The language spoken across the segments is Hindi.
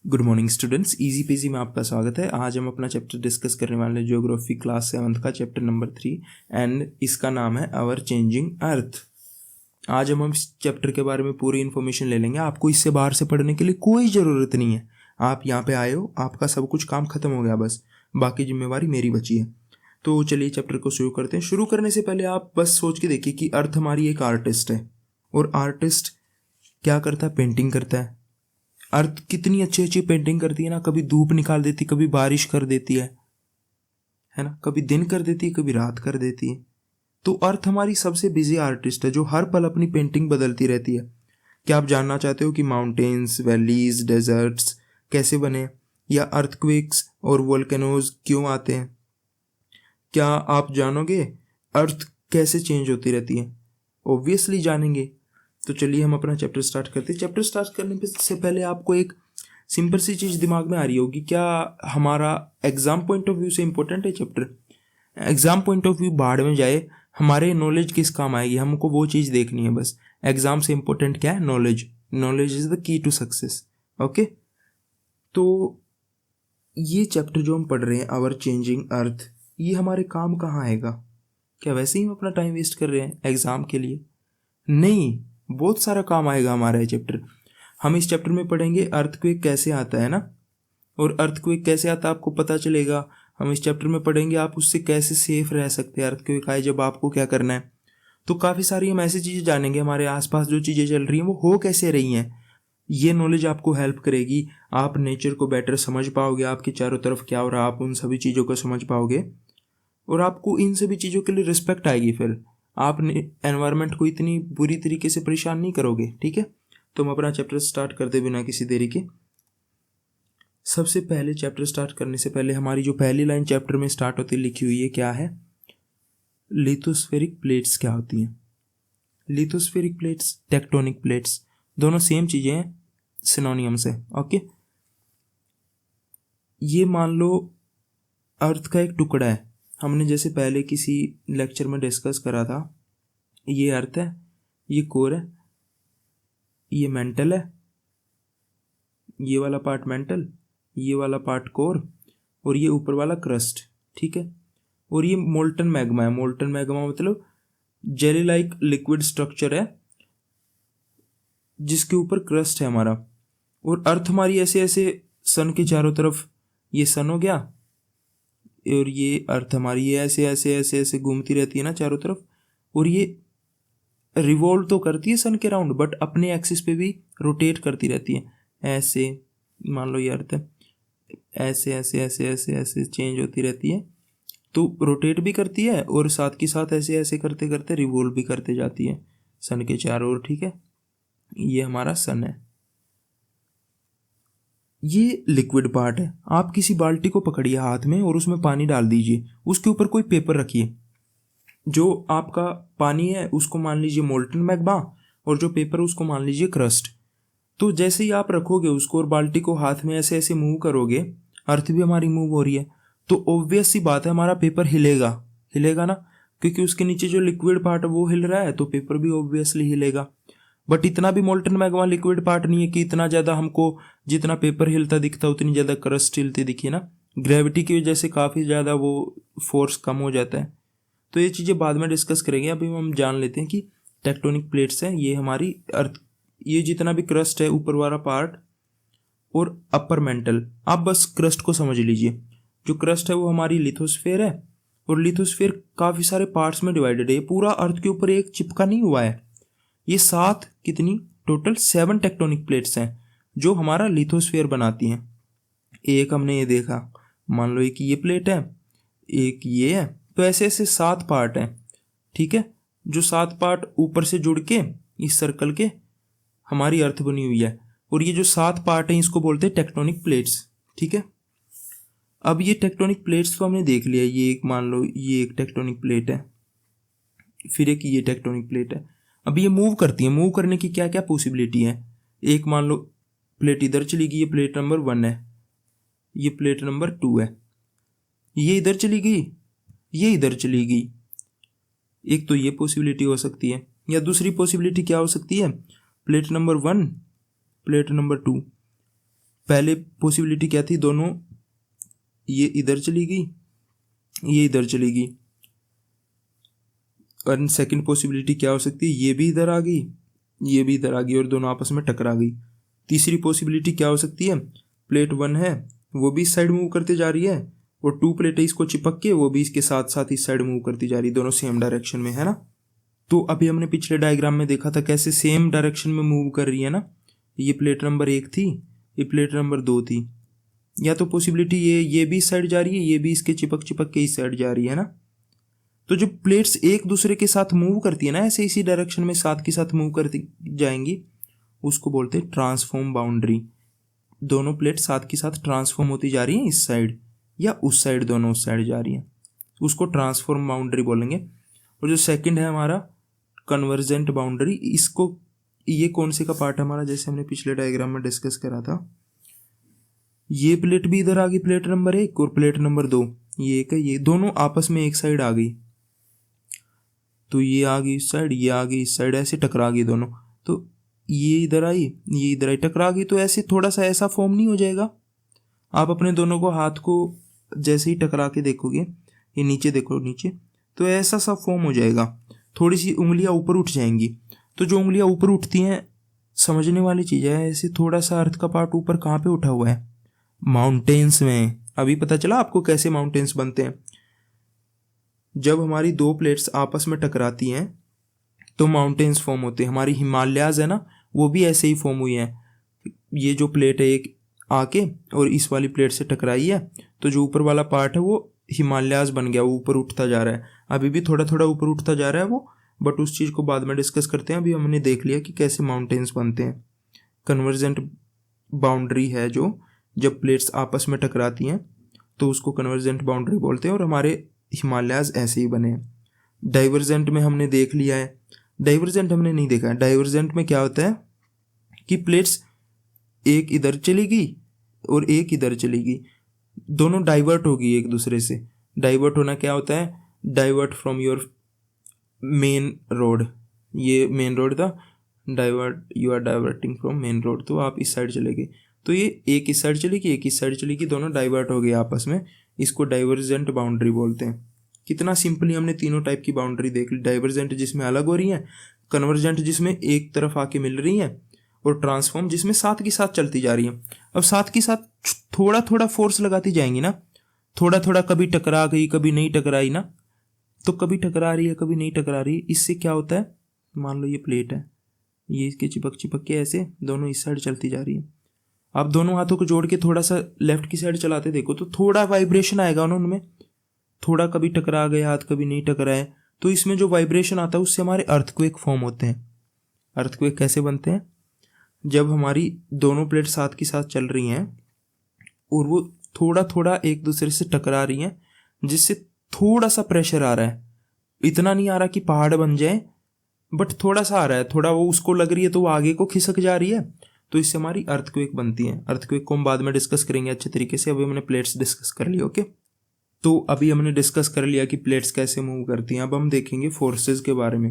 गुड मॉर्निंग स्टूडेंट्स, इजी पेजी में आपका स्वागत है। आज हम अपना चैप्टर डिस्कस करने वाले हैं ज्योग्राफी क्लास 7 का चैप्टर नंबर 3 एंड इसका नाम है आवर चेंजिंग अर्थ। आज हम इस चैप्टर के बारे में पूरी इन्फॉर्मेशन ले लेंगे। आपको इससे बाहर से पढ़ने के लिए कोई ज़रूरत नहीं है। आप यहाँ पे आए हो, आपका सब कुछ काम खत्म हो गया, बस बाकी जिम्मेवारी मेरी बची है। तो चलिए चैप्टर को शुरू करते हैं। शुरू करने से पहले आप बस सोच के देखिए कि अर्थ हमारी एक आर्टिस्ट है और आर्टिस्ट क्या करता है? पेंटिंग करता है। अर्थ कितनी अच्छी अच्छी पेंटिंग करती है ना, कभी धूप निकाल देती, कभी बारिश कर देती है ना, कभी दिन कर देती है, कभी रात कर देती है। तो अर्थ हमारी सबसे बिजी आर्टिस्ट है जो हर पल अपनी पेंटिंग बदलती रहती है। क्या आप जानना चाहते हो कि माउंटेन्स, वैलीज, डेजर्ट्स कैसे बने, या अर्थक्वेक्स और वोल्केनोज क्यों आते हैं? क्या आप जानोगे अर्थ कैसे चेंज होती रहती है? ऑब्वियसली जानेंगे। तो चलिए हम अपना चैप्टर स्टार्ट करते हैं। चैप्टर स्टार्ट करने से पहले आपको एक सिंपल सी चीज़ दिमाग में आ रही होगी, क्या हमारा एग्जाम पॉइंट ऑफ व्यू से इम्पोर्टेंट है chapter? Exam point of view बाहर में जाए, हमारे नॉलेज किस काम आएगी, हमको वो चीज़ देखनी है बस। एग्जाम से इम्पोर्टेंट क्या है? Knowledge. Knowledge is the key to success. Okay, तो ये चैप्टर जो हम पढ़ रहे हैं, आवर चेंजिंग अर्थ, ये हमारे काम कहाँ आएगा? क्या वैसे ही हम अपना टाइम वेस्ट कर रहे हैं एग्जाम के लिए? नहीं, बहुत सारा काम आएगा हमारा ये चैप्टर। हम इस चैप्टर में पढ़ेंगे अर्थक्वेक कैसे आता है ना, और अर्थक्वेक कैसे आता है आपको पता चलेगा। हम इस चैप्टर में पढ़ेंगे आप उससे कैसे सेफ रह सकते हैं, अर्थक्वेक आए जब आपको क्या करना है। तो काफ़ी सारी हम ऐसी चीज़ें जानेंगे, हमारे आसपास जो चीज़ें चल रही हैं वो हो कैसे रही हैं। ये नॉलेज आपको हेल्प करेगी, आप नेचर को बेटर समझ पाओगे, आपके चारों तरफ क्या हो रहा है आप उन सभी चीज़ों को समझ पाओगे, और आपको इन सभी चीज़ों के लिए रिस्पेक्ट आएगी। फिर आप एनवायरनमेंट को इतनी बुरी तरीके से परेशान नहीं करोगे। ठीक है, तो हम अपना चैप्टर स्टार्ट करते बिना किसी देरी के। सबसे पहले चैप्टर स्टार्ट करने से पहले हमारी जो पहली लाइन चैप्टर में स्टार्ट होती लिखी हुई है, क्या है? लिथोस्फेरिक प्लेट्स क्या होती हैं? लिथोस्फेरिक प्लेट्स, टेक्टोनिक प्लेट्स, दोनों सेम चीज़ें हैं, सिनोनियम्स है। ओके, ये मान लो अर्थ का एक टुकड़ा है। हमने जैसे पहले किसी लेक्चर में डिस्कस करा था, ये अर्थ है, ये कोर है, ये मेंटल है, ये वाला पार्ट मेंटल, ये वाला पार्ट कोर, और ये ऊपर वाला क्रस्ट। ठीक है, और ये मोल्टन मैग्मा है। मोल्टन मैग्मा मतलब जेली लाइक लिक्विड स्ट्रक्चर है जिसके ऊपर क्रस्ट है हमारा। और अर्थ हमारी ऐसे ऐसे सन के चारों तरफ, ये सन हो गया, और ये अर्थ हमारी ये ऐसे ऐसे ऐसे ऐसे घूमती रहती है ना चारों तरफ, और ये रिवॉल्व तो करती है सन के राउंड, बट अपने एक्सिस पे भी रोटेट करती रहती है। ऐसे मान लो ये अर्थ है, ऐसे ऐसे ऐसे ऐसे ऐसे चेंज होती रहती है, तो रोटेट भी करती है और साथ के साथ ऐसे ऐसे करते करते रिवॉल्व भी करते जाती है सन के चारों ओर। ठीक है, ये हमारा सन है। ये लिक्विड पार्ट है। आप किसी बाल्टी को पकड़िए हाथ में और उसमें पानी डाल दीजिए, उसके ऊपर कोई पेपर रखिए। जो आपका पानी है उसको मान लीजिए मोल्टन मैग्मा, और जो पेपर उसको मान लीजिए क्रस्ट। तो जैसे ही आप रखोगे उसको और बाल्टी को हाथ में ऐसे ऐसे मूव करोगे, अर्थ भी हमारी मूव हो रही है, तो ऑब्वियस सी बात है हमारा पेपर हिलेगा। हिलेगा ना, क्योंकि उसके नीचे जो लिक्विड पार्ट है वो हिल रहा है, तो पेपर भी ऑब्वियसली हिलेगा। बट इतना भी मोल्टन मैग्मा लिक्विड पार्ट नहीं है कि इतना ज़्यादा हमको जितना पेपर हिलता दिखता उतनी ज़्यादा क्रस्ट हिलती दिखी ना। ग्रेविटी की वजह से काफ़ी ज़्यादा वो फोर्स कम हो जाता है। तो ये चीज़ें बाद में डिस्कस करेंगे। अभी हम जान लेते हैं कि टेक्टोनिक प्लेट्स हैं, ये हमारी अर्थ, ये जितना भी क्रस्ट है ऊपर वाला पार्ट और अपर मेंटल, आप बस क्रस्ट को समझ लीजिए। जो क्रस्ट है वो हमारी लिथोस्फेयर है, और लिथोस्फेयर काफ़ी सारे पार्ट्स में डिवाइडेड है। ये पूरा अर्थ के ऊपर एक चिपका नहीं हुआ है। ये 7 कितनी टोटल 7 टेक्टोनिक प्लेट्स हैं जो हमारा लिथोस्फेयर बनाती हैं। एक हमने ये देखा, मान लो एक ये प्लेट है, एक ये है, तो ऐसे ऐसे 7 पार्ट हैं। ठीक है, जो 7 पार्ट ऊपर से जुड़ के इस सर्कल के हमारी अर्थ बनी हुई है, और ये जो 7 पार्ट हैं इसको बोलते हैं टेक्टोनिक प्लेट्स। ठीक है, अब ये टेक्टोनिक प्लेट्स तो हमने देख लिया। ये एक मान लो ये एक टेक्टोनिक प्लेट है, फिर एक ये टेक्टोनिक प्लेट है। अब ये मूव करती है, मूव करने की क्या क्या पॉसिबिलिटी है? एक मान लो प्लेट इधर चली गई, ये प्लेट नंबर 1 है, ये प्लेट नंबर 2 है, ये इधर चली गई, ये इधर चली गई। एक तो ये पॉसिबिलिटी हो सकती है, या दूसरी पॉसिबिलिटी क्या हो सकती है? प्लेट नंबर 1, प्लेट नंबर 2, पहले पॉसिबिलिटी क्या थी, दोनों ये इधर चली गई, ये इधर चली गई, और सेकंड पॉसिबिलिटी क्या हो सकती है, ये भी इधर आ गई, ये भी इधर आ गई और दोनों आपस में टकरा गई। तीसरी पॉसिबिलिटी क्या हो सकती है, प्लेट 1 है वो भी इस साइड मूव करते जा रही है, और 2 प्लेट है इसको चिपक के वो भी इसके साथ साथ इस साइड मूव करती जा रही है, दोनों सेम डायरेक्शन में, है ना। तो अभी हमने पिछले डायग्राम में देखा था कैसे सेम डायरेक्शन में मूव कर रही है ना। ये प्लेट नंबर 1 थी, ये प्लेट नंबर 2 थी। या तो पॉसिबिलिटी ये भी इस साइड जा रही है, ये भी इसके चिपक चिपक के इस साइड जा रही है ना। तो जब प्लेट्स एक दूसरे के साथ मूव करती है ना, ऐसे इसी डायरेक्शन में साथ के साथ मूव करती जाएंगी, उसको बोलते हैं ट्रांसफॉर्म बाउंड्री। दोनों प्लेट साथ के साथ ट्रांसफॉर्म होती जा रही हैं इस साइड या उस साइड, दोनों उस साइड जा रही हैं, उसको ट्रांसफॉर्म बाउंड्री बोलेंगे। और जो सेकंड है हमारा कन्वर्जेंट बाउंड्री, इसको, ये कौन से का पार्ट है हमारा, जैसे हमने पिछले डायग्राम में डिस्कस करा था, ये प्लेट भी इधर आ गई, प्लेट नंबर 1 और प्लेट नंबर 2, ये एक है, ये दोनों आपस में एक साइड आ गई, तो ये आ गई इस साइड, ये आ गई इस साइड, ऐसे टकरा गई दोनों। तो ये इधर आई, ये इधर आई, टकरा गई। तो ऐसे थोड़ा सा ऐसा फॉर्म नहीं हो जाएगा, आप अपने दोनों को हाथ को जैसे ही टकरा के देखोगे, ये नीचे देखो नीचे, तो ऐसा सा फॉर्म हो जाएगा, थोड़ी सी उंगलियां ऊपर उठ जाएंगी। तो जो उंगलियां ऊपर उठती हैं, समझने वाली चीज़ है, ऐसे थोड़ा सा अर्थ का पार्ट ऊपर कहाँ पे उठा हुआ है, माउंटेन्स में। अभी पता चला आपको कैसे माउंटेन्स बनते हैं। जब हमारी 2 प्लेट्स आपस में टकराती हैं तो माउंटेन्स फॉर्म होते हैं। हमारी हिमालयाज है ना, वो भी ऐसे ही फॉर्म हुई हैं। ये जो प्लेट है एक आके और इस वाली प्लेट से टकराई है, तो जो ऊपर वाला पार्ट है वो हिमालयाज बन गया, वो ऊपर उठता जा रहा है। अभी भी थोड़ा थोड़ा ऊपर उठता जा रहा है वो, बट उस चीज़ को बाद में डिस्कस करते हैं। अभी हमने देख लिया कि कैसे माउंटेन्स बनते हैं। कन्वर्जेंट बाउंड्री है जो, जब प्लेट्स आपस में टकराती हैं तो उसको कन्वर्जेंट बाउंड्री बोलते हैं, और हमारे हिमालयाज ऐसे ही बने हैं। डाइवर्जेंट में हमने देख लिया है, डाइवर्जेंट हमने नहीं देखा है। डाइवर्जेंट में क्या होता है कि प्लेट्स एक इधर चली गई और एक इधर चली गई, दोनों डाइवर्ट हो गई एक दूसरे से। डाइवर्ट होना क्या होता है, divert from your main road, ये मेन रोड था, divert, you are diverting from main road, तो आप इस साइड चले गए। तो ये एक इस साइड चली गई, एक इस साइड चली गई, दोनों डाइवर्ट हो गए आपस में, इसको डाइवर्जेंट बाउंड्री बोलते हैं। कितना सिंपली हमने तीनों टाइप की बाउंड्री देख ली। डाइवर्जेंट जिसमें अलग हो रही है, कन्वर्जेंट जिसमें एक तरफ आके मिल रही हैं, और ट्रांसफॉर्म जिसमें साथ की साथ चलती जा रही हैं। अब साथ की साथ थोड़ा थोड़ा फोर्स लगाती जाएंगी ना, थोड़ा थोड़ा, कभी टकरा गई कभी नहीं टकराई ना, तो कभी टकरा रही है कभी नहीं टकरा रही। इससे क्या होता है, मान लो ये प्लेट है, ये इसके चिपक चिपक के ऐसे दोनों इस साइड चलती जा रही है। आप दोनों हाथों को जोड़ के थोड़ा सा लेफ्ट की साइड चलाते देखो, तो थोड़ा वाइब्रेशन आएगा उनमें, थोड़ा कभी टकरा गए हाथ कभी नहीं टकराए, तो इसमें जो वाइब्रेशन आता है उससे हमारे अर्थक्वेक फॉर्म होते हैं। अर्थक्वेक कैसे बनते हैं, जब हमारी दोनों प्लेट साथ की साथ चल रही हैं और वो थोड़ा थोड़ा एक दूसरे से टकरा रही हैं, जिससे थोड़ा सा प्रेशर आ रहा है, इतना नहीं आ रहा कि पहाड़ बन जाए, बट थोड़ा सा आ रहा है, थोड़ा वो उसको लग रही है तो वो आगे को खिसक जा रही है, तो इससे हमारी अर्थक्वेक बनती है। अर्थक्वेक को हम बाद में डिस्कस करेंगे अच्छे तरीके से, अभी हमने प्लेट्स डिस्कस कर ली। ओके, तो अभी हमने डिस्कस कर लिया कि प्लेट्स कैसे मूव करती हैं। अब हम देखेंगे फोर्सेस के बारे में,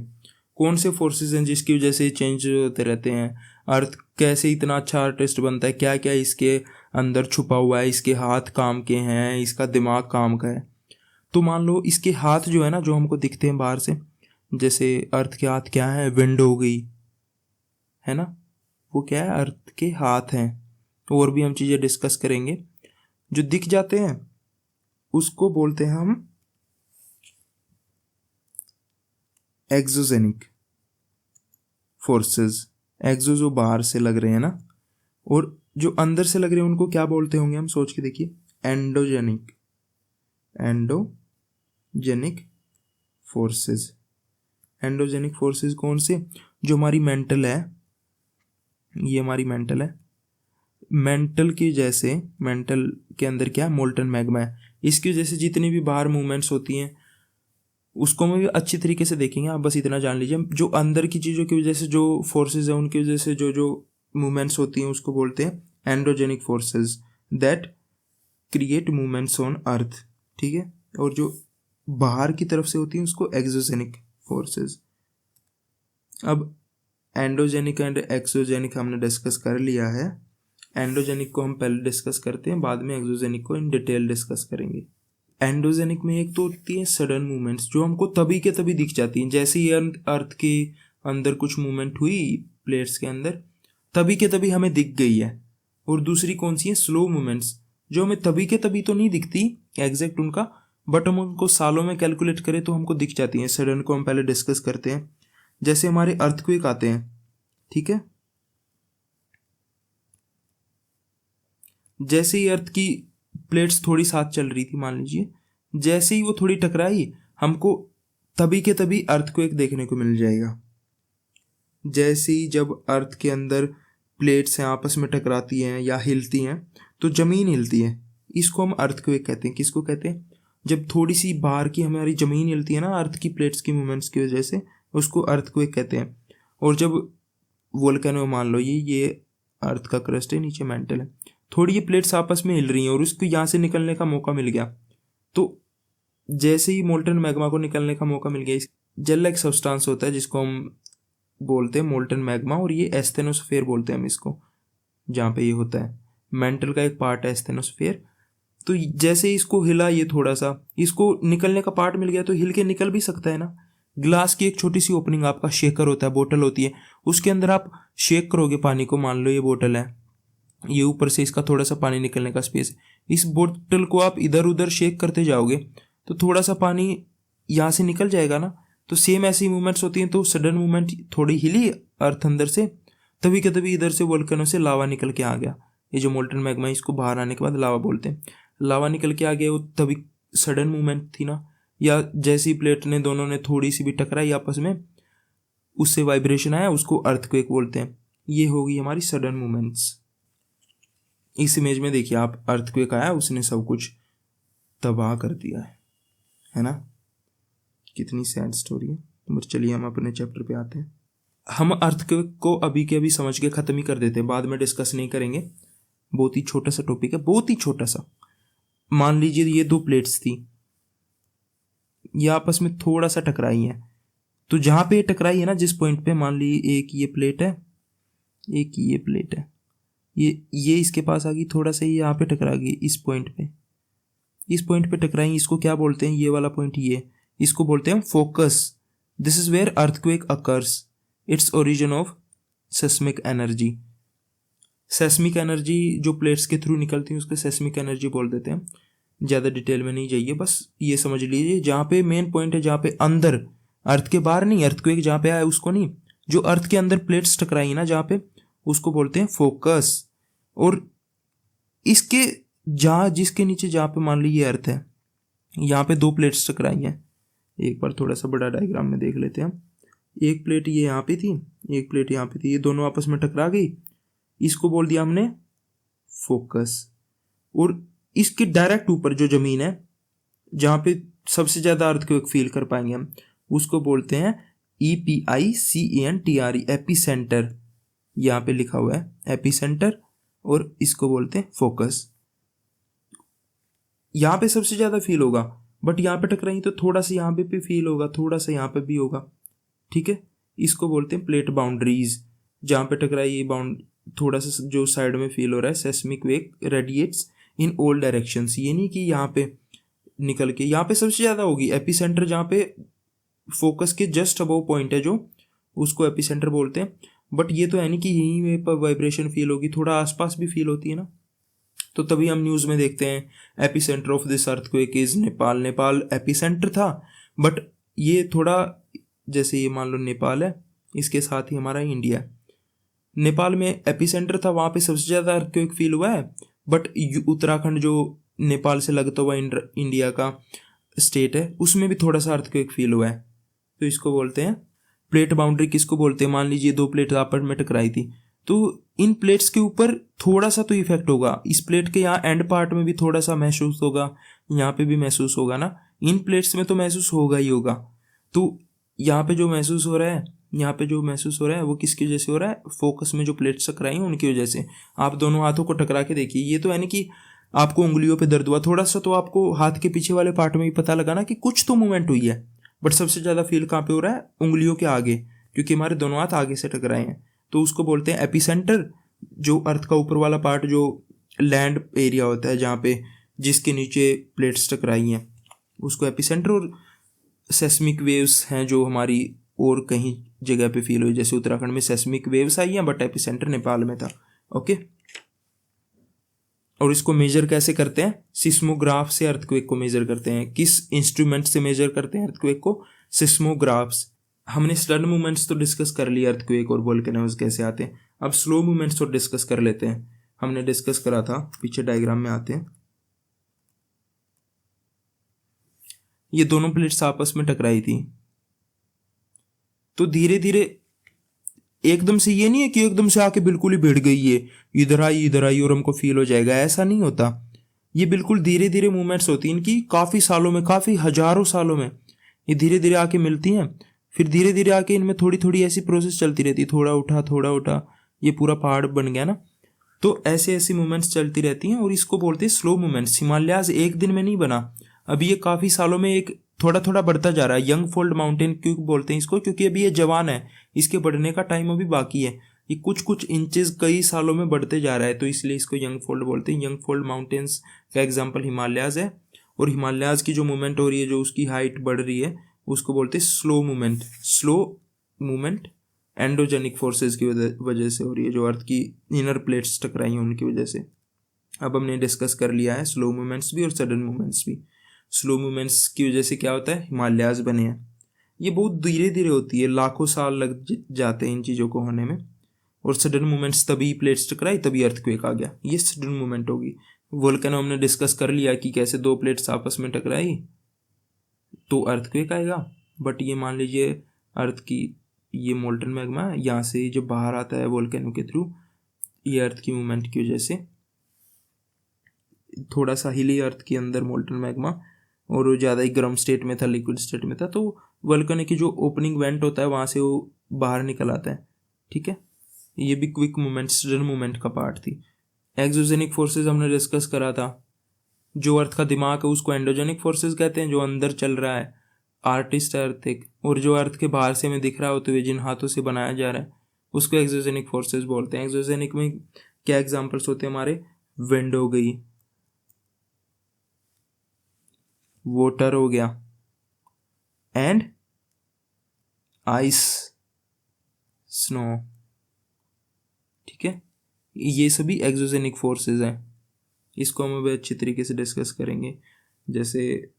कौन से फोर्सेस हैं जिसकी वजह से चेंज होते रहते हैं, अर्थ कैसे इतना अच्छा आर्टिस्ट बनता है, क्या क्या इसके अंदर छुपा हुआ है, इसके हाथ काम के हैं, इसका दिमाग काम का है। तो मान लो इसके हाथ जो है ना, जो हमको दिखते हैं बाहर से, जैसे अर्थ के हाथ क्या है, विंड हो गई है ना, वो क्या है, अर्थ के हाथ हैं। और भी हम चीज़ें डिस्कस करेंगे। जो दिख जाते हैं उसको बोलते हैं हम एक्सोजेनिक फोर्सेस। एक्सो जो बाहर से लग रहे हैं ना, और जो अंदर से लग रहे हैं उनको क्या बोलते होंगे, हम सोच के देखिए, endogenic. Endogenic forces. Endogenic forces कौन से, जो हमारी मेंटल है, ये हमारी मेंटल है, मेंटल की जैसे, मेंटल के अंदर क्या, मोल्टन मैग्मा है, इसकी वजह से जितनी भी बाहर मूवमेंट्स होती हैं उसको हम भी अच्छी तरीके से देखेंगे। आप बस इतना जान लीजिए, जो अंदर की चीज़ों की वजह से जो फोर्सेस है उनकी वजह से जो जो मूवमेंट्स होती हैं उसको बोलते हैं endogenic forces that create movements on earth, ठीक है। और जो बाहर की तरफ से होती हैं उसको एक्सोजेनिक फोर्सेस। अब एंडोजेनिक एंड एक्सोजेनिक हमने डिस्कस कर लिया है। एंडोजेनिक को हम पहले डिस्कस करते हैं, बाद में एक्सोजेनिक को इन डिटेल डिस्कस करेंगे। एंडोजेनिक में एक तो होती है सडन मूवमेंट्स जो हमको तभी के तभी दिख जाती हैं, जैसे ही अर्थ के अंदर कुछ मूवमेंट हुई प्लेट्स के अंदर तभी के तभी हमें दिख गई है। और दूसरी कौन सी है, स्लो मूवमेंट्स, जो हमें तभी के तभी तो नहीं दिखती एग्जैक्ट उनका, बट हम उनको सालों में कैलकुलेट करें तो हमको दिख जाती हैं। सडन को हम पहले डिस्कस करते हैं, जैसे हमारे अर्थक्वेक आते हैं, ठीक है। जैसे ही अर्थ की प्लेट्स थोड़ी साथ चल रही थी मान लीजिए, जैसे ही वो थोड़ी टकराई हमको तभी के तभी अर्थक्वेक देखने को मिल जाएगा। जैसे ही जब अर्थ के अंदर प्लेट्स हैं आपस में टकराती हैं या हिलती हैं तो जमीन हिलती है, इसको हम अर्थक्वेक कहते हैं। किसको कहते हैं, जब थोड़ी सी बाहर की हमारी जमीन हिलती है ना अर्थ की प्लेट्स की मूवमेंट्स की वजह से, उसको अर्थक्वेक कहते हैं। और जब वोल्केनो मान लो ये अर्थ का क्रस्ट है, नीचे मेंटल है, थोड़ी ये प्लेट्स आपस में हिल रही हैं और उसको यहाँ से निकलने का मौका मिल गया, तो जैसे ही मोल्टन मैग्मा को निकलने का मौका मिल गया, जेल लाइक सब्सटेंस होता है जिसको हम बोलते हैं मोल्टन मैग्मा, और ये एस्थेनोस्फेयर बोलते हैं हम इसको, जहाँ पे ये होता है मेंटल का एक पार्ट है एस्थेनोस्फेयर। तो जैसे ही इसको हिला ये थोड़ा सा, इसको निकलने का पार्ट मिल गया तो हिल के निकल भी सकता है ना। ग्लास की एक छोटी सी ओपनिंग, आपका शेकर होता है, बोतल होती है, उसके अंदर आप शेक करोगे पानी को, मान लो ये बोतल है, ये ऊपर से इसका थोड़ा सा पानी निकलने का स्पेस है, इस बोतल को आप इधर उधर शेक करते जाओगे तो थोड़ा सा पानी यहाँ से निकल जाएगा ना। तो सेम ऐसी मूवमेंट्स होती हैं। तो सडन मूवमेंट, थोड़ी हिली अर्थ अंदर से, तभी के तभी इधर से वोल्केनो से लावा निकल के आ गया, ये जो मोल्टन मैग्मा इसको बाहर आने के बाद लावा बोलते हैं, लावा निकल के आ गया, वो तभी सडन मूवमेंट थी ना। या जैसी प्लेट ने दोनों ने थोड़ी सी भी टकराई आपस में, उससे वाइब्रेशन आया, उसको अर्थक्वेक बोलते हैं। ये होगी हमारी सडन मूवमेंट्स। इस इमेज में देखिए आप, अर्थक्वेक आया, उसने सब कुछ तबाह कर दिया है ना। कितनी सैड स्टोरी है। बट चलिए हम अपने चैप्टर पे आते हैं। हम अर्थक्वेक को अभी के अभी समझ के ख़त्म ही कर देते हैं, बाद में डिस्कस नहीं करेंगे, बहुत ही छोटा सा टॉपिक है, बहुत ही छोटा सा। मान लीजिए ये दो प्लेट्स थी, ये आपस में थोड़ा सा टकराई हैं, तो जहाँ पे टकराई है ना, जिस पॉइंट पे, मान लीजिए एक ये प्लेट है, एक ये प्लेट है, ये इसके पास आ गई, थोड़ा सा ये यहाँ पे टकरा गई, इस पॉइंट पे टकराई, इसको क्या बोलते हैं, ये वाला पॉइंट, ये इसको बोलते हैं focus. This is where earthquake occurs, its origin of seismic energy. Seismic energy जो प्लेट्स के थ्रू निकलती है उसको सेस्मिक एनर्जी बोल देते हैं। ज़्यादा डिटेल में नहीं जाइए, बस ये समझ लीजिए जहाँ पे मेन पॉइंट है, जहाँ पे अंदर, अर्थ के बाहर नहीं, अर्थक्वेक जहाँ पे आया उसको नहीं, जो अर्थ के अंदर प्लेट्स टकराई ना जहाँ पे, उसको बोलते हैं फोकस। और इसके जहाँ, जिसके नीचे जहाँ पे मान लीजिए अर्थ है, यहाँ पे दो प्लेट्स टकराई हैं। एक बार थोड़ा सा बड़ा डायग्राम में देख लेते हैं हम। एक प्लेट ये यहाँ पे थी, एक प्लेट यहाँ पे थी, ये दोनों आपस में टकरा गई, इसको बोल दिया हमने फोकस। और इसके डायरेक्ट ऊपर जो जमीन है, जहाँ पे सबसे ज़्यादा अर्थक्वेक फील कर पाएंगे हम, उसको बोलते हैं EPICENTRE, एपी सेंटर, यहाँ पे लिखा हुआ है एपी सेंटर, और इसको बोलते हैं फोकस। यहाँ पे सबसे ज़्यादा फील होगा, बट यहाँ पे टकराई तो थोड़ा सा यहाँ पे भी फील होगा, थोड़ा सा यहाँ पे भी होगा, ठीक है। इसको बोलते हैं प्लेट बाउंड्रीज, जहाँ पे टकराई ये बाउंड, थोड़ा सा जो साइड में फील हो रहा है। Seismic wave radiates in all directions, ये नहीं कि यहाँ पे निकल के, यहाँ पे सबसे ज़्यादा होगी। एपिसेंटर जहाँ पे फोकस के जस्ट अबव पॉइंट है जो, उसको एपिसेंटर बोलते हैं। बट ये तो है नहीं कि यहीं पर वाइब्रेशन फील होगी, थोड़ा आसपास भी फील होती है ना। तो तभी हम न्यूज़ में देखते हैं epicentre of this earthquake is Nepal. Nepal epicentre था, बट ये थोड़ा, जैसे ये मान लो नेपाल है, इसके साथ ही हमारा इंडिया है। नेपाल में एपिसेंटर था, वहाँ पे सबसे ज़्यादा अर्थक्वेक फील हुआ है। बट उत्तराखंड जो नेपाल से लगता हुआ इंडिया का स्टेट है, उसमें भी थोड़ा सा अर्थक्वेक फील हुआ है। तो इसको बोलते हैं प्लेट बाउंड्री। किसको बोलते हैं, मान लीजिए दो प्लेट आपस में टकराई थी, तो इन प्लेट्स के ऊपर थोड़ा सा तो इफेक्ट होगा। इस प्लेट के यहाँ एंड पार्ट में भी थोड़ा सा महसूस होगा, यहाँ पे भी महसूस होगा ना, इन प्लेट्स में तो महसूस होगा ही होगा। तो यहाँ पे जो महसूस हो रहा है, यहाँ पे जो महसूस हो रहा है वो किसकी वजह से हो रहा है, फोकस में जो प्लेट्स टकराई हैं उनकी वजह से। आप दोनों हाथों को टकरा के देखिए, ये तो है नहीं कि आपको उंगलियों पे दर्द हुआ, थोड़ा सा तो आपको हाथ के पीछे वाले पार्ट में भी पता लगा ना कि कुछ तो मूवमेंट हुई है। बट सबसे ज़्यादा फील कहाँ पे हो रहा है, उंगलियों के आगे, क्योंकि हमारे दोनों हाथ आगे से टकराए हैं। तो उसको बोलते हैं एपिसेंटर, जो अर्थ का ऊपर वाला पार्ट जो लैंड एरिया होता है जहाँ पे जिसके नीचे प्लेट्स टकराई हैं उसको एपिसेंटर, और सेस्मिक वेव्स हैं जो हमारी और कहीं जगह पे फील हुई, जैसे उत्तराखंड में सेस्मिक वेव्स आई हैं बट एपिसेंटर नेपाल में था। ओके, और इसको मेजर कैसे करते हैं? सिस्मोग्राफ से अर्थक्वेक को मेजर करते हैं। किस इंस्ट्रूमेंट से मेजर करते हैं अर्थक्वेक को? सिस्मोग्राफ्स। हमने सडन मूवमेंट्स तो डिस्कस कर लिया अर्थक्वेक और वोल्केनोज कैसे आते हैं, अब स्लो मूवमेंट्स तो डिस्कस कर लेते हैं। हमने डिस्कस करा था, पीछे डायग्राम में आते हैं। ये दोनों प्लेट्स आपस में टकराई थी, तो धीरे धीरे एकदम से ये नहीं है कि एकदम से आके बिल्कुल ही भिड़ गई है, इधर आई और हमको फील हो जाएगा, ऐसा नहीं होता। ये बिल्कुल धीरे धीरे मूवमेंट्स होती हैं इनकी, काफ़ी सालों में, काफ़ी हजारों सालों में ये धीरे धीरे आके मिलती हैं, फिर धीरे धीरे आके इनमें थोड़ी थोड़ी ऐसी प्रोसेस चलती रहती है, थोड़ा उठा, ये पूरा पहाड़ बन गया ना। तो ऐसे ऐसी मूवमेंट्स चलती रहती हैं और इसको बोलते हैं स्लो मूवमेंट्स। हिमालयाज एक दिन में नहीं बना, अभी ये काफ़ी सालों में एक थोड़ा थोड़ा बढ़ता जा रहा है। यंग फोल्ड माउंटेन क्यों बोलते हैं इसको? क्योंकि अभी ये जवान है, इसके बढ़ने का टाइम अभी बाकी है, ये कुछ इंचेस कई सालों में बढ़ते जा रहा है, तो इसलिए इसको यंग फोल्ड बोलते हैं। यंग फोल्ड माउंटेन्स का एग्जाम्पल हिमालयाज है, और हिमालयाज की जो मूवमेंट हो रही है, जो उसकी हाइट बढ़ रही है, उसको बोलते हैं slow movement. Slow movement endogenic forces की वजह से हो रही है, जो अर्थ की इनर प्लेट्स टकराई हैं उनकी वजह से। अब हमने डिस्कस कर लिया है स्लो मूवमेंट्स भी और सडन मूवमेंट्स भी। स्लो मूवमेंट्स की वजह से क्या होता है? हिमालयाज बने हैं। ये बहुत धीरे धीरे होती है, लाखों साल लग जाते हैं इन चीज़ों को होने में। और सडन मूवमेंट्स तभी प्लेट्स टकराई, तभी अर्थक्वेक आ गया, ये सडन मूवमेंट होगी। वोल्केनो हमने डिस्कस कर लिया कि कैसे दो प्लेट्स आपस में टकराई तो अर्थक्वेक आएगा। बट ये मान लीजिए अर्थ की ये मोल्टन मैग्मा है, यहाँ से जब बाहर आता है वोल्केनो के थ्रू, ये अर्थ की मूवमेंट की वजह से थोड़ा सा हिली अर्थ के अंदर मोल्टन मैग्मा, और वो ज़्यादा ही गर्म स्टेट में था, लिक्विड स्टेट में था, तो वोल्केनो की जो ओपनिंग वेंट होता है वहाँ से वो बाहर निकल आता है। ठीक है, ये भी क्विक मूवमेंट, सडन मूवमेंट का पार्ट थी। एक्सोजेनिक फोर्सेस हमने डिस्कस करा था, जो अर्थ का दिमाग है उसको एंडोजेनिक फोर्सेस कहते हैं, जो अंदर चल रहा है, आर्टिस्ट अर्थ एक, और जो अर्थ के बाहर से हमें दिख रहा होते हुए जिन हाथों से बनाया जा रहा है उसको एक्सोजेनिक फोर्सेस बोलते हैं। एक्सोजेनिक में क्या एग्जाम्पल्स होते हैं हमारे? विंड हो गई, वाटर हो गया, एंड आइस, स्नो। ठीक है, ये सभी एक्सोजेनिक फोर्सेस हैं। इसको हम अभी अच्छी तरीके से डिस्कस करेंगे, जैसे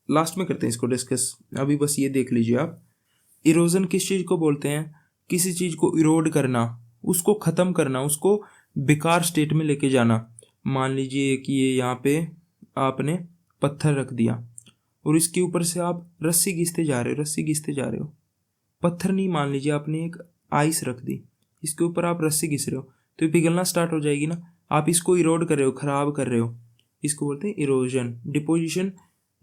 लास्ट में करते हैं इसको डिस्कस। अभी बस ये देख लीजिए आप, इरोजन किस चीज़ को बोलते हैं? किसी चीज़ को इरोड करना, उसको ख़त्म करना, उसको बेकार स्टेट में लेके जाना। मान लीजिए कि ये यहाँ पे आपने पत्थर रख दिया और इसके ऊपर से आप रस्सी घिसते जा रहे हो, पत्थर नहीं, मान लीजिए आपने एक आइस रख दी, इसके ऊपर आप रस्सी घिस रहे हो तो ये पिघलना स्टार्ट हो जाएगी ना। आप इसको इरोड कर रहे हो, ख़राब कर रहे हो, इसको बोलते हैं इरोजन। डिपोजिशन,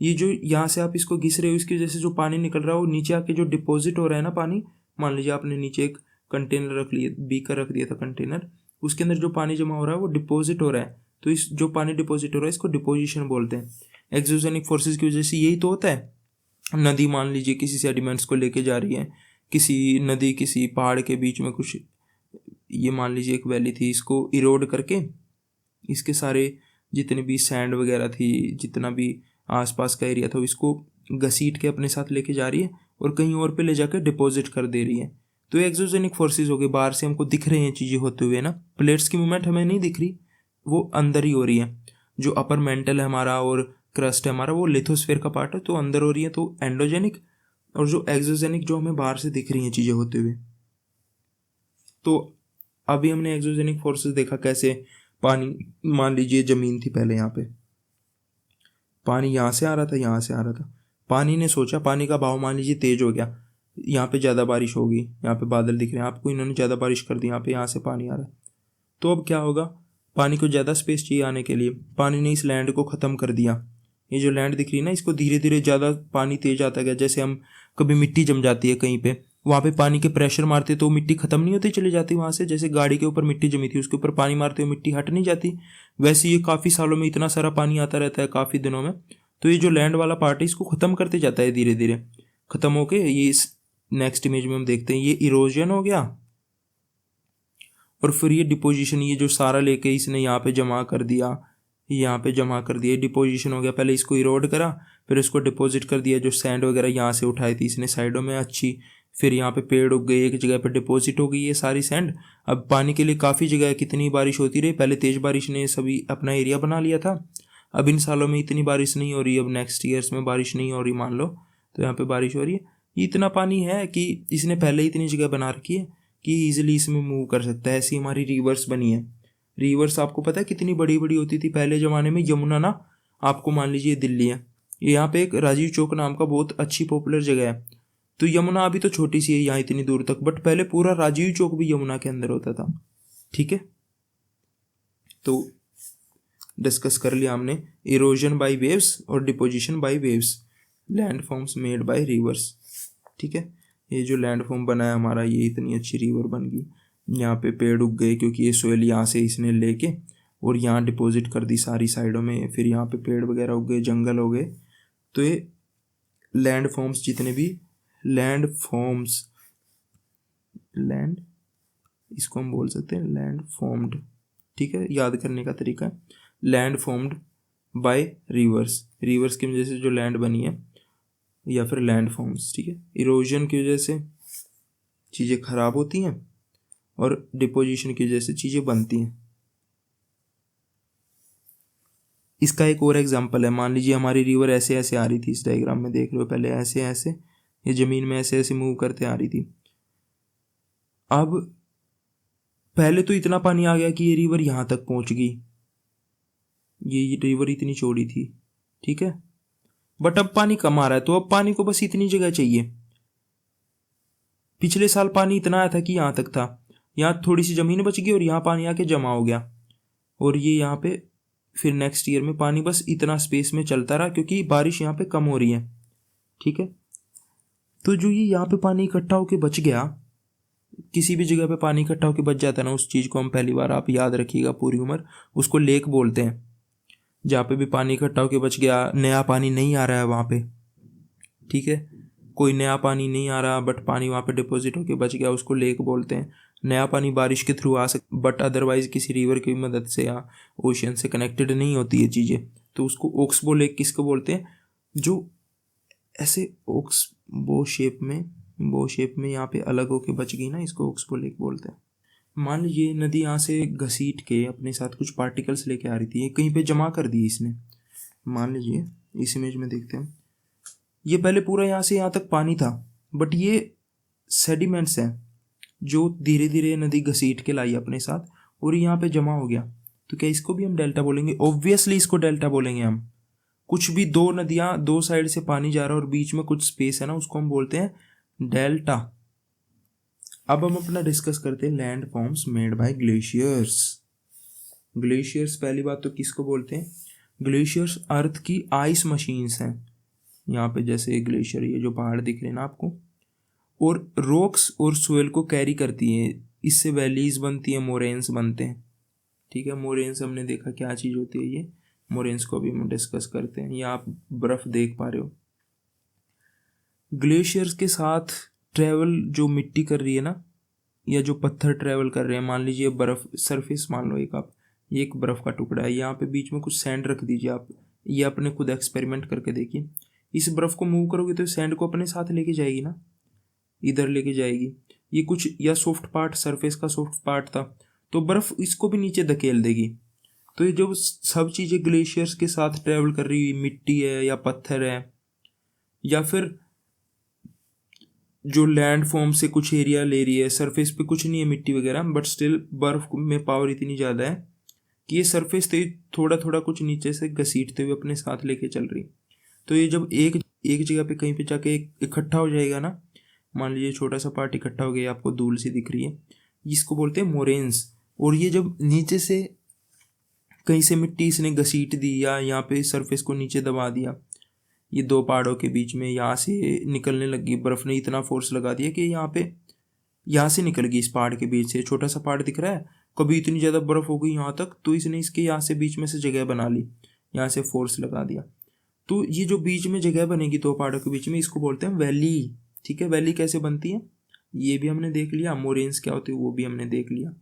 ये जो यहाँ से आप इसको घिस रहे हो, इसकी वजह से जो पानी निकल रहा है वो नीचे आके जो डिपॉजिट हो रहा है ना पानी, मान लीजिए आपने नीचे एक कंटेनर रख लिया, बीकर रख दिया था कंटेनर, उसके अंदर जो पानी जमा हो रहा है वो डिपॉजिट हो रहा है, तो इस जो पानी डिपॉजिट हो रहा है इसको डिपोजिशन बोलते हैं। एक्सोजेनिक फोर्सेस की वजह से यही तो होता है। नदी मान लीजिए किसी सेडिमेंट्स को लेके जा रही है, किसी नदी किसी पहाड़ के बीच में कुछ, ये मान लीजिए एक वैली थी, इसको इरोड करके इसके सारे जितने भी सैंड वगैरह थी, जितना भी आसपास का एरिया था, इसको घसीट के अपने साथ लेके जा रही है और कहीं और पे ले जाकर डिपॉजिट कर दे रही है। तो ये एक्सोजेनिक फोर्सेस हो गए, बाहर से हमको दिख रहे हैं चीज़ें होते हुए ना। प्लेट्स की मूवमेंट हमें नहीं दिख रही, वो अंदर ही हो रही है। जो अपर मेंटल है हमारा और क्रस्ट है हमारा, वो लिथोस्फीयर का पार्ट है, तो अंदर हो रही है, तो एंडोजेनिक। और जो एक्सोजेनिक जो हमें बाहर से दिख रही हैं चीज़ें होते हुए। तो अभी हमने एक्सोजेनिक फोर्सेस देखा कैसे, पानी मान लीजिए ज़मीन थी पहले, यहाँ पे पानी यहाँ से आ रहा था, पानी ने सोचा, पानी का बहाव मान लीजिए तेज हो गया, यहाँ पे ज़्यादा बारिश होगी, यहाँ पे बादल दिख रहे हैं आपको, इन्होंने ज़्यादा बारिश कर दी, यहाँ से पानी आ रहा है, तो अब क्या होगा? पानी को ज़्यादा स्पेस चाहिए आने के लिए, पानी ने इस लैंड को ख़त्म कर दिया। ये जो लैंड दिख रही है ना, इसको धीरे धीरे ज़्यादा पानी तेज आता गया। जैसे हम कभी मिट्टी जम जाती है कहीं पे, वहाँ पे पानी के प्रेशर मारते तो मिट्टी ख़त्म नहीं होती, चली जाती वहाँ से। जैसे गाड़ी के ऊपर मिट्टी जमी थी, उसके ऊपर पानी मारते हुए मिट्टी हट नहीं जाती, वैसे ये काफ़ी सालों में इतना सारा पानी आता रहता है, काफ़ी दिनों में, तो ये जो लैंड वाला पार्ट है इसको ख़त्म करते जाता है, धीरे धीरे ख़त्म होके। ये इस नेक्स्ट इमेज में हम देखते हैं, ये इरोजन हो गया और फिर ये डिपोजिशन, ये जो सारा लेके इसने यहाँ पे जमा कर दिया, यहाँ पे जमा कर दिया, डिपोजिशन हो गया। पहले इसको इरोड करा, फिर इसको डिपॉजिट कर दिया, जो सैंड वगैरह यहाँ से उठाई थी इसने साइडों में अच्छी, फिर यहाँ पे पेड़ उग गए, एक जगह पे डिपॉजिट हो गई ये सारी सैंड। अब पानी के लिए काफ़ी जगह है, कितनी बारिश होती रही, पहले तेज़ बारिश ने सभी अपना एरिया बना लिया था। अब इन सालों में इतनी बारिश नहीं हो रही, अब नेक्स्ट ईयर्स में बारिश नहीं हो रही मान लो, तो यहाँ पे बारिश हो रही है। इतना पानी है कि इसने पहले ही इतनी जगह बना रखी है कि ईजिली इसमें मूव कर सकता है। ऐसी हमारी रिवर्स बनी है। रिवर्स आपको पता है कितनी बड़ी बड़ी होती थी पहले ज़माने में। यमुना ना, आपको मान लीजिए दिल्ली है, यहाँ पे एक राजीव चौक नाम का बहुत अच्छी पॉपुलर जगह है, तो यमुना अभी तो छोटी सी है यहाँ इतनी दूर तक, बट पहले पूरा राजीव चौक भी यमुना के अंदर होता था। ठीक है, तो डिस्कस कर लिया हमने इरोजन बाय वेव्स और deposition by waves, land forms made by rivers. ठीक है, ये जो लैंड फॉर्म बना है हमारा, ये इतनी अच्छी रिवर बन गई, यहाँ पे पेड़ उग गए क्योंकि ये सोयल यहाँ से इसने लेके और यहाँ डिपॉजिट कर दी सारी साइडों में, फिर यहाँ पे पेड़ वगैरह उग गए, जंगल हो गए। तो ये लैंड फॉर्म्स, जितने भी लैंड फॉर्म्स, लैंड इसको हम बोल सकते हैं लैंड फॉर्म्ड। ठीक है, याद करने का तरीका है, land formed by reverse, reverse की वजह से जो लैंड बनी है, या फिर लैंड फॉर्म्स। ठीक है, इरोजन की वजह से चीज़ें खराब होती हैं और डिपोजिशन की वजह से चीज़ें बनती हैं। इसका एक और एग्जांपल है, मान लीजिए हमारी रिवर ऐसे ऐसे आ रही थी, इस डायग्राम में देख रहे हो, पहले ऐसे ऐसे ये ज़मीन में ऐसे ऐसे मूव करते आ रही थी। अब पहले तो इतना पानी आ गया कि ये रिवर यहाँ तक पहुँच गई, ये रिवर इतनी चौड़ी थी। ठीक है, बट अब पानी कम आ रहा है, तो अब पानी को बस इतनी जगह चाहिए। पिछले साल पानी इतना आया था कि यहाँ तक था, यहाँ थोड़ी सी ज़मीन बच गई और यहाँ पानी आके जमा हो गया, और ये यहाँ पे फिर नेक्स्ट ईयर में पानी बस इतना स्पेस में चलता रहा क्योंकि बारिश यहाँ पे कम हो रही है। ठीक है, तो जो ये यहाँ पे पानी इकट्ठा होके बच गया, किसी भी जगह पे पानी इकट्ठा होके बच जाता है ना, उस चीज़ को हम पहली बार, आप याद रखिएगा पूरी उम्र, उसको लेक बोलते हैं। जहाँ पे भी पानी इकट्ठा होके बच गया, नया पानी नहीं आ रहा है वहाँ पे, ठीक है, कोई नया पानी नहीं आ रहा बट पानी वहाँ पे डिपॉजिट होके बच गया, उसको लेक बोलते हैं। नया पानी बारिश के थ्रू आ सकता, बट अदरवाइज किसी रिवर की मदद से या ओशियन से कनेक्टेड नहीं होती ये चीज़ें, तो उसको ओक्सबो लेक किसको बोलते हैं, जो ऐसे बो शेप में यहाँ पे अलग होके बच गई ना, इसको ओक्सबो लेक बोलते हैं। मान लीजिए नदी यहाँ से घसीट के अपने साथ कुछ पार्टिकल्स लेके आ रही थी, ये कहीं पे जमा कर दी इसने। मान लीजिए इस इमेज में देखते हैं, ये पहले पूरा यहाँ से यहाँ तक पानी था, बट ये सेडिमेंट्स हैं जो धीरे धीरे नदी घसीट के लाई अपने साथ और यहाँ पे जमा हो गया। तो क्या इसको भी हम डेल्टा बोलेंगे? ऑब्वियसली इसको डेल्टा बोलेंगे हम। कुछ भी दो नदियाँ, दो साइड से पानी जा रहा है और बीच में कुछ स्पेस है ना, उसको हम बोलते हैं डेल्टा। अब हम अपना डिस्कस करते हैं land forms made bye glaciers. Glaciers पहली बात तो किसको बोलते हैं? ग्लेशियर्स अर्थ की आइस मशीन्स हैं। यहाँ पे जैसे ग्लेशियर, ये जो पहाड़ दिख रहे हैं ना आपको, और रॉक्स और सोयल को कैरी करती हैं, इससे वैलीज बनती हैं, मोरेन्स बनते हैं। ठीक है, मोरेन्स हमने देखा क्या चीज़ होती है, ये मोरेन्स को भी हम डिस्कस करते हैं। ये आप बर्फ़ देख पा रहे हो। ग्लेशियर्स के साथ ट्रैवल जो मिट्टी कर रही है ना, या जो पत्थर ट्रैवल कर रहे हैं, मान लीजिए बर्फ़ सरफेस मान लो एक आप, ये एक बर्फ़ का टुकड़ा है, यहाँ पे बीच में कुछ सैंड रख दीजिए आप, ये अपने खुद एक्सपेरिमेंट करके देखिए। इस बर्फ़ को मूव करोगे तो सैंड को अपने साथ लेके जाएगी ना, इधर लेके जाएगी। ये कुछ या सॉफ्ट पार्ट, सरफेस का सॉफ्ट पार्ट था, तो बर्फ़ इसको भी नीचे धकेल देगी। तो ये जो सब चीज़ें ग्लेशियर्स के साथ ट्रैवल कर रही हुई, मिट्टी है या पत्थर है, या फिर जो लैंड फॉर्म से कुछ एरिया ले रही है, सरफेस पे कुछ नहीं है मिट्टी वगैरह, बट स्टिल बर्फ़ में पावर इतनी ज़्यादा है कि ये सरफेस से थोड़ा थोड़ा कुछ नीचे से घसीटते हुए अपने साथ लेके चल रही। तो ये जब एक जगह पे कहीं पे जाके इकट्ठा हो जाएगा ना, मान लीजिए छोटा सा पार्ट इकट्ठा हो गया, आपको धूल सी दिख रही है, इसको बोलते हैं मोरेन्स। और ये जब नीचे से कहीं से मिट्टी इसने घसीट दी या यहाँ पे सरफेस को नीचे दबा दिया, ये दो पहाड़ों के बीच में यहाँ से निकलने लगी बर्फ़ ने, इतना फोर्स लगा दिया कि यहाँ से निकल गई। इस पहाड़ के बीच से छोटा सा पहाड़ दिख रहा है, कभी इतनी ज़्यादा बर्फ़ हो गई यहाँ तक, तो इसने इसके यहाँ से बीच में से जगह बना ली, यहाँ से फोर्स लगा दिया। तो ये जो बीच में जगह बनेगी दो पहाड़ों के बीच में, इसको बोलते हैं वैली। ठीक है, वैली कैसे बनती है ये भी हमने देख लिया, मोरेन्स क्या होती है वो भी हमने देख लिया।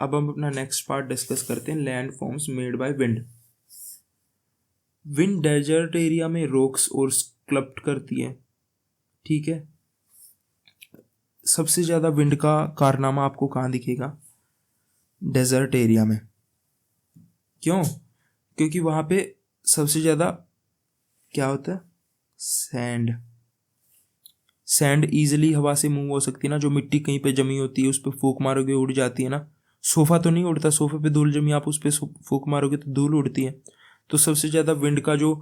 अब हम अपना नेक्स्ट पार्ट डिस्कस करते हैं, land forms made by wind. Wind desert area में रॉक्स और स्कल्प्ट करती है, ठीक है। सबसे ज़्यादा विंड का कारनामा आपको कहाँ दिखेगा? डेजर्ट एरिया में। क्यों? क्योंकि वहाँ पे सबसे ज़्यादा क्या होता है? सैंड। सैंड ईजिली हवा से मूव हो सकती है ना, जो मिट्टी कहीं पे जमी होती है उस पर फूंक मारोगे उड़ जाती है ना। सोफ़ा तो नहीं उड़ता, सोफे पे धूल जमी, आप उस पर फूंक मारोगे तो धूल उड़ती है। तो सबसे ज़्यादा विंड का जो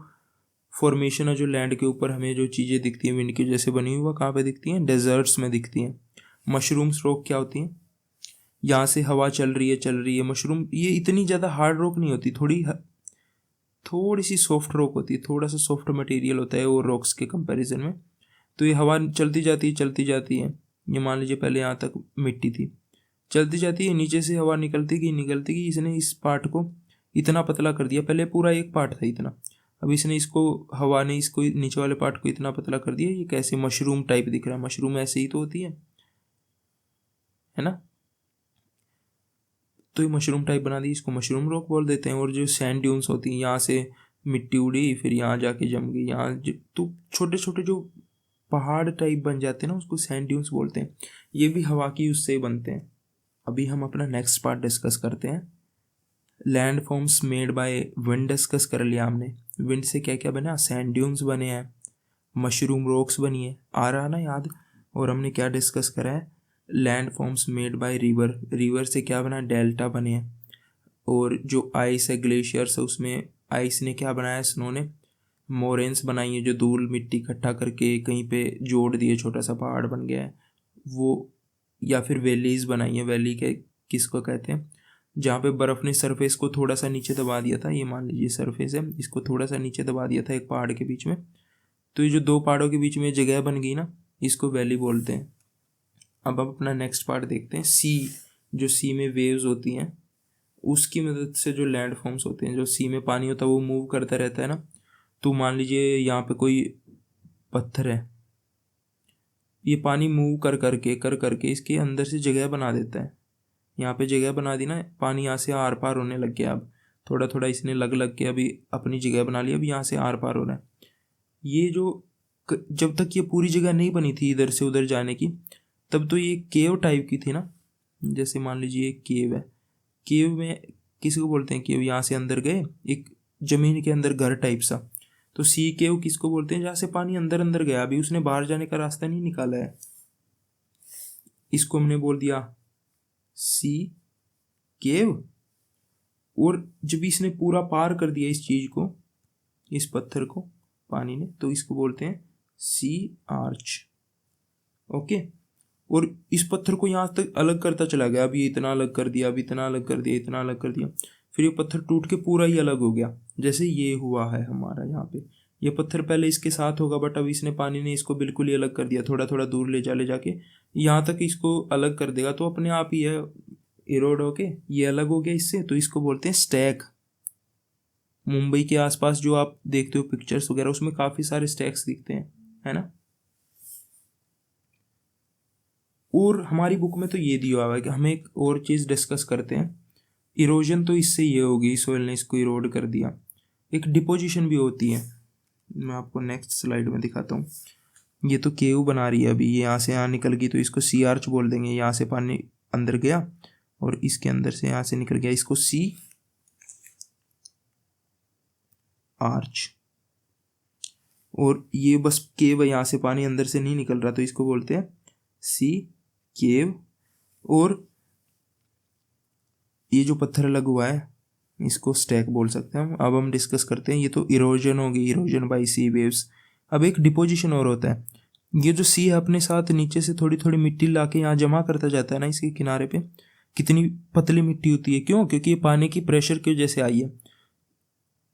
फॉर्मेशन है, जो लैंड के ऊपर हमें जो चीज़ें दिखती हैं विंड की जैसे बनी हुई, वह कहाँ पे दिखती हैं? डेजर्ट्स में दिखती हैं। मशरूम्स रॉक क्या होती हैं? यहाँ से हवा चल रही है मशरूम, ये इतनी ज़्यादा हार्ड रॉक नहीं होती, थोड़ी सी सॉफ्ट रॉक होती है, थोड़ा सा सॉफ्ट मटेरियल होता है वो रॉक्स के कंपैरिजन में। तो ये हवा चलती जाती है। ये मान लीजिए पहले यहाँ तक मिट्टी थी, चलती जाती है, नीचे से हवा निकलती गई, इसने इस पार्ट को इतना पतला कर दिया। पहले पूरा एक पार्ट था इतना, अब इसने हवा ने इसको नीचे वाले पार्ट को इतना पतला कर दिया। ये कैसे मशरूम टाइप दिख रहा है? मशरूम ऐसे ही तो होती है ना। तो ये मशरूम टाइप बना दी, इसको मशरूम रॉक बोल देते हैं। और जो सैंड ड्यून्स होती हैं, यहाँ से मिट्टी उड़ी फिर यहाँ जाके जम गई, तो छोटे छोटे जो पहाड़ टाइप बन जाते हैं ना, उसको सैंड ड्यून्स बोलते हैं। ये भी हवा की उससे बनते हैं। अभी हम अपना नेक्स्ट पार्ट डिस्कस करते हैं, land forms made by wind discuss कर लिया हमने। विंड से क्या क्या बना? सैंड ड्यून्स बने हैं, मशरूम रॉक्स बनी है, आ रहा ना याद। और हमने क्या डिस्कस करा है? Land forms made by river से क्या बना? डेल्टा बने हैं। और जो आइस है, ग्लेशियर्स है, उसमें आइस ने क्या बनाया? स्नो ने मोरेन्स बनाई है, जो धूल मिट्टी इकट्ठा करके कहीं पे जोड़ दिए, छोटा सा पहाड़ बन गया है वो। या फिर वैलीज बनाई है। वैली के किसको कहते हैं? जहाँ पे बर्फ़ ने सरफेस को थोड़ा सा नीचे दबा दिया था। ये मान लीजिए सरफेस है, इसको थोड़ा सा नीचे दबा दिया था एक पहाड़ के बीच में, तो ये जो दो पहाड़ों के बीच में जगह बन गई ना, इसको वैली बोलते हैं। अब आप अपना नेक्स्ट पार्ट देखते हैं, जो सी में वेव्स होती हैं, उसकी मदद से जो लैंड फॉर्म्स होते हैं। जो सी में पानी होता है वो मूव करता रहता है ना। तो मान लीजिए यहाँ पे कोई पत्थर है, ये पानी मूव कर करके इसके अंदर से जगह बना देता है। यहाँ पे जगह बना दी ना, पानी यहाँ से आर पार होने लग गया। अब थोड़ा थोड़ा इसने लग के अभी अपनी जगह बना ली, अब यहाँ से आर पार हो रहा है। ये जो जब तक ये पूरी जगह नहीं बनी थी इधर से उधर जाने की, तब तो ये केव टाइप की थी ना। जैसे मान लीजिए एक केव है, केव में किसको बोलते हैं? केव। यहाँ से अंदर गए, एक जमीन के अंदर घर टाइप सा, तो सी केव किसको बोलते हैं? जहाँ से पानी अंदर अंदर गया, अभी उसने बाहर जाने का रास्ता नहीं निकाला है, इसको हमने बोल दिया सी केव। और जब इसने पूरा पार कर दिया इस चीज को, इस पत्थर को पानी ने, तो इसको बोलते हैं सी आर्च। ओके। और इस पत्थर को यहाँ तक अलग करता चला गया, अभी इतना अलग कर दिया, अभी इतना अलग कर दिया, इतना अलग कर दिया, फिर ये पत्थर टूट के पूरा ही अलग हो गया। जैसे ये हुआ है हमारा यहाँ पे, ये पत्थर पहले इसके साथ होगा, बट अब इसने पानी ने इसको बिल्कुल ही अलग कर दिया, थोड़ा थोड़ा दूर ले जाके यहाँ तक इसको अलग कर देगा, तो अपने आप ही है इरोड होके ये अलग हो गया इससे। तो इसको बोलते हैं स्टैक। मुंबई के आसपास जो आप देखते हो पिक्चर्स वगैरह, उसमें काफ़ी सारे स्टैक्स दिखते हैं, है ना। और हमारी बुक में तो ये दिया हुआ है कि हमें एक और चीज़ डिस्कस करते हैं। इरोजन तो इससे ये होगी, सोइल ने इसको इरोड कर दिया। एक डिपोजिशन भी होती है, मैं आपको नेक्स्ट स्लाइड में दिखाता हूँ। ये तो केव बना रही है अभी, ये यहाँ से यहाँ निकल गई, तो इसको सी आर्च बोल देंगे। यहाँ से पानी अंदर गया और इसके अंदर से यहाँ से निकल गया, इसको सी आर्च। और ये बस केव है, यहाँ से पानी अंदर से नहीं निकल रहा, तो इसको बोलते हैं सी केव। और ये जो पत्थर लगा हुआ है इसको स्टैक बोल सकते हैं हम। अब हम डिस्कस करते हैं, ये तो इरोजन होगी, इरोजन बाय सी वेव्स। अब एक डिपोजिशन और होता है। ये जो सी है अपने साथ नीचे से थोड़ी थोड़ी मिट्टी लाके यहाँ जमा करता जाता है ना, इसके किनारे पे कितनी पतली मिट्टी होती है। क्यों? क्योंकि ये पानी की प्रेशर की वजह से आई है।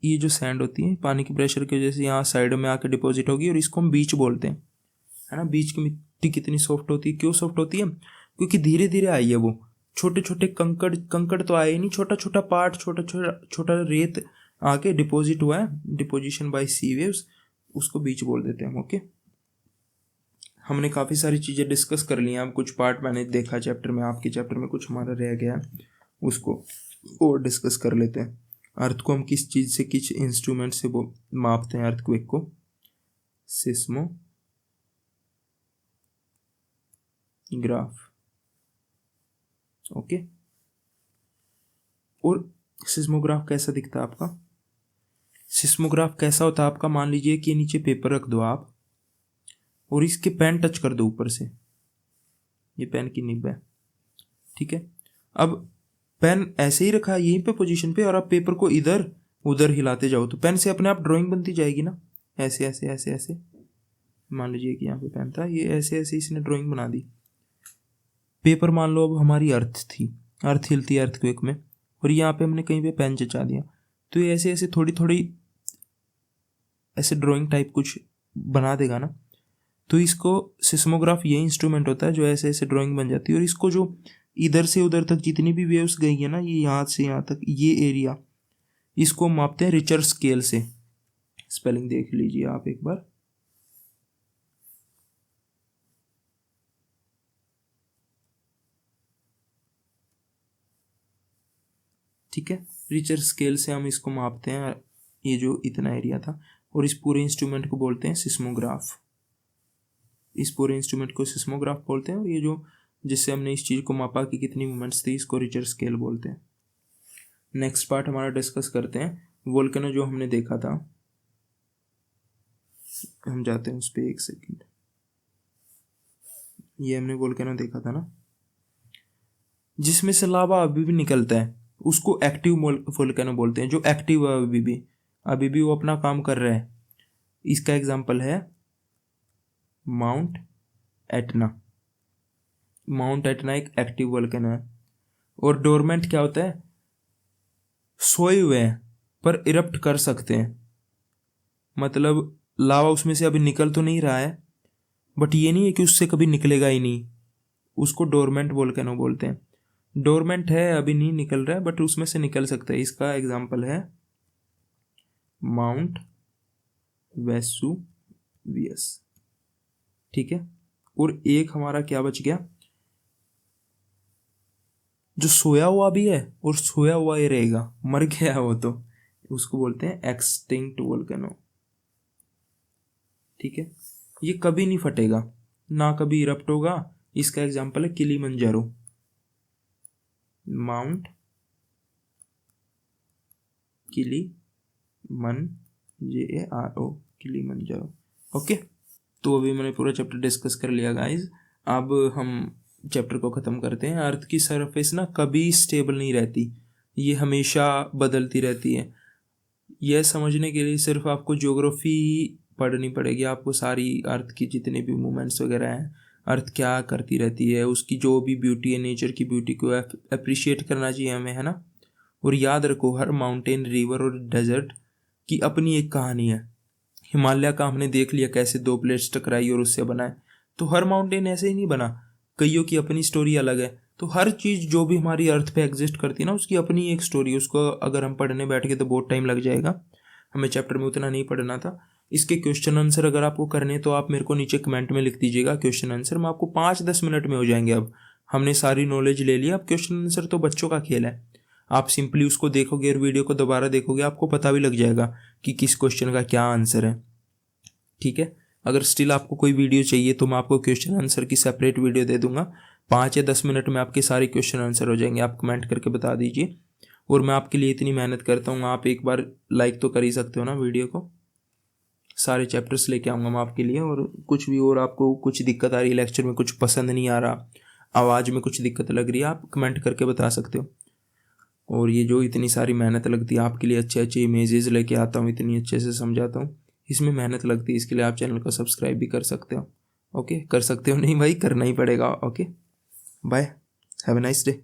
ये जो सैंड होती है पानी की प्रेशर की वजह से यहाँ साइड में आके डिपॉजिट होगी, और इसको हम बीच बोलते हैं, है ना। बीच की मिट्टी कितनी सॉफ्ट होती है? क्यों सॉफ्ट होती है? क्योंकि धीरे धीरे आई है वो। छोटे छोटे कंकड़ तो आए नहीं, छोटा छोटा पार्ट, छोटा रेत आके डिपॉजिट हुआ है, डिपोजिशन बाय सी वेव्स, उसको बीच बोल देते हैं हम। ओके, हमने काफ़ी सारी चीज़ें डिस्कस कर ली हैं। अब कुछ पार्ट मैंने देखा चैप्टर में, आपके चैप्टर में कुछ हमारा रह गया है, उसको और डिस्कस कर लेते हैं। अर्थ को हम किस चीज़ से, किस इंस्ट्रूमेंट से वो मापते हैं अर्थक्वेक को? सिस्मोग्राफ। ओके। और सिस्मोग्राफ कैसा दिखता है आपका? सिस्मोग्राफ कैसा होता है आपका? मान लीजिए कि नीचे पेपर रख दो आप और इसके पेन टच कर दो ऊपर से, ये पेन की निब है, ठीक है। अब पेन ऐसे ही रखा है यहीं पे पोजीशन पे और आप पेपर को इधर उधर हिलाते जाओ तो पेन से अपने आप ड्राइंग बनती जाएगी ना, ऐसे ऐसे ऐसे ऐसे। मान लीजिए कि यहाँ पे पेन था, ये ऐसे ऐसे इसने ड्राइंग बना दी। पेपर मान लो अब हमारी अर्थ थी, अर्थ हिलती है अर्थक्वेक में, और यहाँ पे हमने कहीं पे पेन चचा दिया तो ये ऐसे ऐसे थोड़ी थोड़ी ऐसे ड्राइंग टाइप कुछ बना देगा ना। तो इसको सिस्मोग्राफ ये इंस्ट्रूमेंट होता है जो ऐसे ऐसे ड्राइंग बन जाती है, और इसको जो इधर से उधर तक जितनी भी वेव्स गई है ना, ये यहाँ से यहाँ तक ये एरिया, इसको मापते हैं रिचर स्केल से। स्पेलिंग देख लीजिए आप एक बार। ठीक है, रिचर स्केल से हम इसको मापते हैं, ये जो इतना एरिया था, और इस पूरे इंस्ट्रूमेंट को बोलते हैं सिस्मोग्राफ। इस पूरे इंस्ट्रूमेंट को सिस्मोग्राफ बोलते हैं, और ये जो जिससे हमने इस चीज़ को मापा कि कितनी मूवमेंट्स थी, इसको रिचर स्केल बोलते हैं। नेक्स्ट पार्ट हमारा डिस्कस करते हैं वोल्केनो जो हमने देखा था। हम जाते हैं उस पर, एक सेकेंड। ये हमने वोल्केनो देखा था ना, जिसमें से लावा अभी भी निकलता है, उसको एक्टिव वोल्केनो बोलते हैं। जो एक्टिव है अभी भी वो अपना काम कर रहा है। इसका एग्जांपल है माउंट एटना। माउंट एटना एक एक्टिव वोल्केनो है। और डोरमेंट क्या होता है? सोए हुए हैं पर इरप्ट कर सकते हैं, मतलब लावा उसमें से अभी निकल तो नहीं रहा है, बट ये नहीं है कि उससे कभी निकलेगा ही नहीं, उसको डोरमेंट वोल्केनो बोलते हैं। डोरमेंट है, अभी नहीं निकल रहा है, बट उसमें से निकल सकता है। इसका एग्जांपल है माउंट वेसुवियस, ठीक है। और एक हमारा क्या बच गया? जो सोया हुआ भी है और सोया हुआ ही रहेगा, मर गया है वो, तो उसको बोलते हैं एक्सटिंक्ट वोल्केनो, ठीक है। ये कभी नहीं फटेगा, ना कभी इरप्ट होगा। इसका एग्जांपल है Kilimanjaro, mount Kilimanjaro, Kilimanjaro. Okay, तो अभी मैंने पूरा चैप्टर डिस्कस कर लिया गाइज। अब हम चैप्टर को ख़त्म करते हैं। अर्थ की सरफेस ना कभी स्टेबल नहीं रहती, ये हमेशा बदलती रहती है। यह समझने के लिए सिर्फ आपको ज्योग्राफी पढ़नी पड़ेगी। आपको सारी अर्थ की जितने भी मूवमेंट्स वगैरह हैं, अर्थ क्या करती रहती है, उसकी जो भी ब्यूटी है, नेचर की ब्यूटी को अप्रिशिएट करना चाहिए हमें, है ना। और याद रखो, हर माउंटेन, रिवर और डेजर्ट की अपनी एक कहानी है। हिमालय का हमने देख लिया कैसे दो प्लेट्स टकराई और उससे बना है, तो हर माउंटेन ऐसे ही नहीं बना, कईयों की अपनी स्टोरी अलग है। तो हर चीज़ जो भी हमारी अर्थ पे एग्जिस्ट करती है ना, उसकी अपनी एक स्टोरी। उसको अगर हम पढ़ने बैठ के तो बहुत टाइम लग जाएगा, हमें चैप्टर में उतना नहीं पढ़ना था। इसके क्वेश्चन आंसर अगर आपको करने तो आप मेरे को नीचे कमेंट में लिख दीजिएगा क्वेश्चन आंसर, मैं आपको 5-10 मिनट में हो जाएंगे। अब हमने सारी नॉलेज ले ली, अब क्वेश्चन आंसर तो बच्चों का खेल है। आप सिंपली उसको देखोगे और वीडियो को दोबारा देखोगे, आपको पता भी लग जाएगा कि किस क्वेश्चन का क्या आंसर है, ठीक है। अगर स्टिल आपको कोई वीडियो चाहिए तो मैं आपको क्वेश्चन आंसर की सेपरेट वीडियो दे दूंगा। 5 या 10 मिनट में आपके सारे क्वेश्चन आंसर हो जाएंगे। आप कमेंट करके बता दीजिए, और मैं आपके लिए इतनी मेहनत करता हूँ, आप एक बार लाइक तो कर ही सकते हो ना वीडियो को। सारे चैप्टर्स लेके आऊँगा मैं आपके लिए, और कुछ भी और आपको कुछ दिक्कत आ रही है लेक्चर में, कुछ पसंद नहीं आ रहा, आवाज़ में कुछ दिक्कत लग रही है, आप कमेंट करके बता सकते हो। और ये जो इतनी सारी मेहनत लगती है आपके लिए, अच्छे अच्छे इमेजेस लेके आता हूँ, इतनी अच्छे से समझाता हूँ, इसमें मेहनत लगती है। इसके लिए आप चैनल को सब्सक्राइब भी कर सकते हो। ओके, कर सकते हो नहीं भाई, करना ही पड़ेगा। Okay, bye, have a nice day.